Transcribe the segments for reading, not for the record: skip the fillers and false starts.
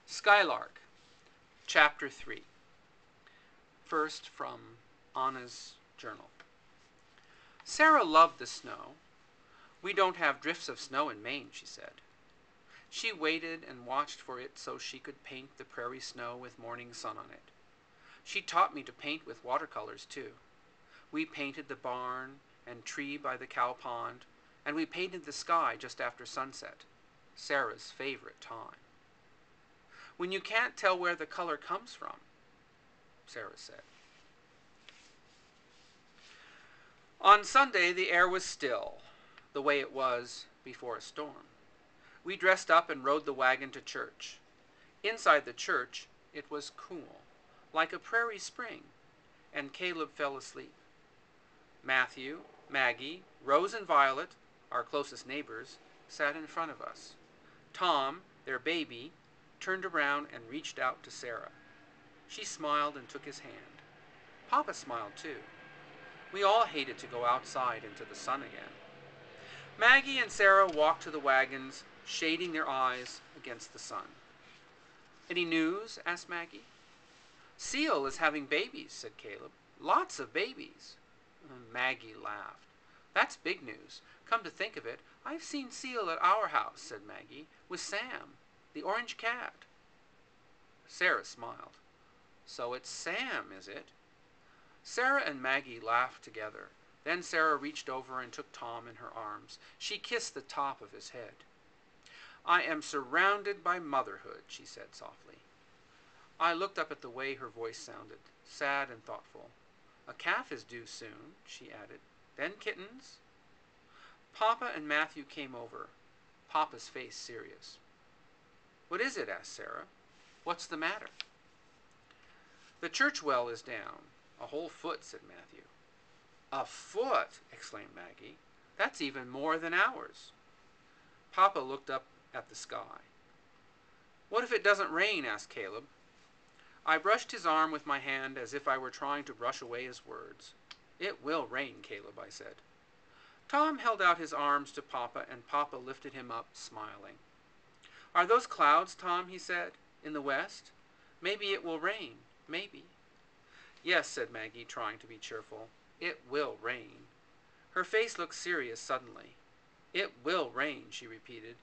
Skylark, Chapter 3. First from Anna's journal. Sarah loved the snow. "We don't have drifts of snow in Maine," she said. She waited and watched for it so she could paint the prairie snow with morning sun on it. She taught me to paint with watercolors, too. We painted the barn and tree by the cow pond, and we painted the sky just after sunset, Sarah's favorite time. "When you can't tell where the color comes from," Sarah said. On Sunday, the air was still, the way it was before a storm. We dressed up and rode the wagon to church. Inside the church, it was cool, like a prairie spring, and Caleb fell asleep. Matthew, Maggie, Rose, and Violet, our closest neighbors, sat in front of us. Tom, their baby, turned around and reached out to Sarah. She smiled and took his hand. Papa smiled too. We all hated to go outside into the sun again. Maggie and Sarah walked to the wagons, shading their eyes against the sun. "Any news?" asked Maggie. "Seal is having babies," said Caleb. "Lots of babies." Maggie laughed. "That's big news. Come to think of it, I've seen Seal at our house," said Maggie, "with Sam, the orange cat." Sarah smiled. "So it's Sam, is it?" Sarah and Maggie laughed together. Then Sarah reached over and took Tom in her arms. She kissed the top of his head. "I am surrounded by motherhood," she said softly. I looked up at the way her voice sounded, sad and thoughtful. "A calf is due soon," she added. "Then kittens." Papa and Matthew came over, Papa's face serious. "What is it?" asked Sarah. "What's the matter?" "The church well is down. A whole foot," said Matthew. "A foot!" exclaimed Maggie. "That's even more than ours." Papa looked up at the sky. "What if it doesn't rain?" asked Caleb. I brushed his arm with my hand as if I were trying to brush away his words. "It will rain, Caleb," I said. Tom held out his arms to Papa, and Papa lifted him up, smiling. "Are those clouds, Tom?" he said. "In the west? Maybe it will rain. Maybe." "Yes," said Maggie, trying to be cheerful. "It will rain." Her face looked serious suddenly. "It will rain," she repeated.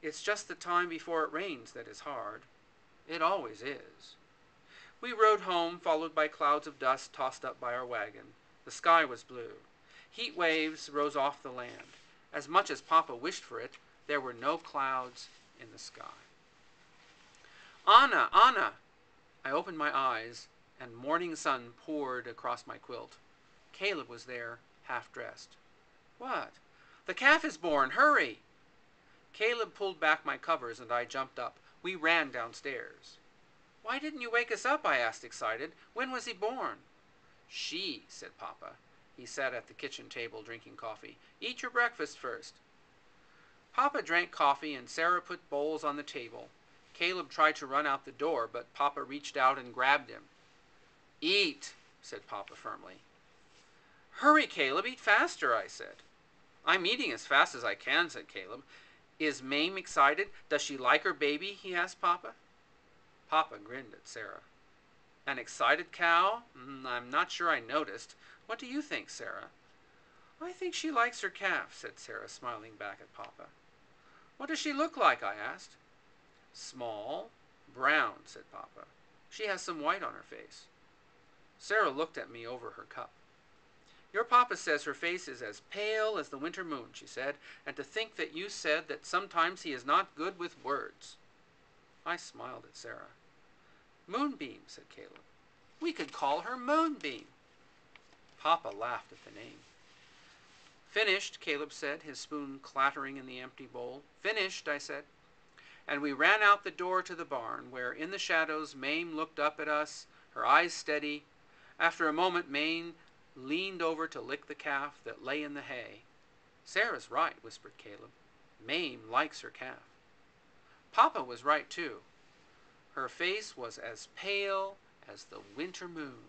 "It's just the time before it rains that is hard. It always is." We rode home, followed by clouds of dust tossed up by our wagon. The sky was blue. Heat waves rose off the land. As much as Papa wished for it, there were no clouds in the sky. "Anna! Anna!" I opened my eyes, and morning sun poured across my quilt. Caleb was there, half-dressed. "What?" "The calf is born! Hurry!" Caleb pulled back my covers, and I jumped up. We ran downstairs. "Why didn't you wake us up?" I asked, excited. "When was he born?" "She," said Papa. He sat at the kitchen table drinking coffee. "Eat your breakfast first." Papa drank coffee, and Sarah put bowls on the table. Caleb tried to run out the door, but Papa reached out and grabbed him. "Eat," said Papa firmly. "Hurry, Caleb, eat faster," I said. "I'm eating as fast as I can," said Caleb. "Is Mame excited? Does she like her baby?" he asked Papa. Papa grinned at Sarah. "An excited cow? I'm not sure I noticed. What do you think, Sarah?" "I think she likes her calf," said Sarah, smiling back at Papa. "What does she look like?" I asked. "Small, brown," said Papa. "She has some white on her face." Sarah looked at me over her cup. "Your Papa says her face is as pale as the winter moon," she said, "and to think that you said that sometimes he is not good with words." I smiled at Sarah. "Moonbeam," said Caleb. "We could call her Moonbeam." Papa laughed at the name. "Finished," Caleb said, his spoon clattering in the empty bowl. "Finished," I said. And we ran out the door to the barn, where in the shadows Mame looked up at us, her eyes steady. After a moment, Mame leaned over to lick the calf that lay in the hay. "Sarah's right," whispered Caleb. "Mame likes her calf." Papa was right, too. Her face was as pale as the winter moon.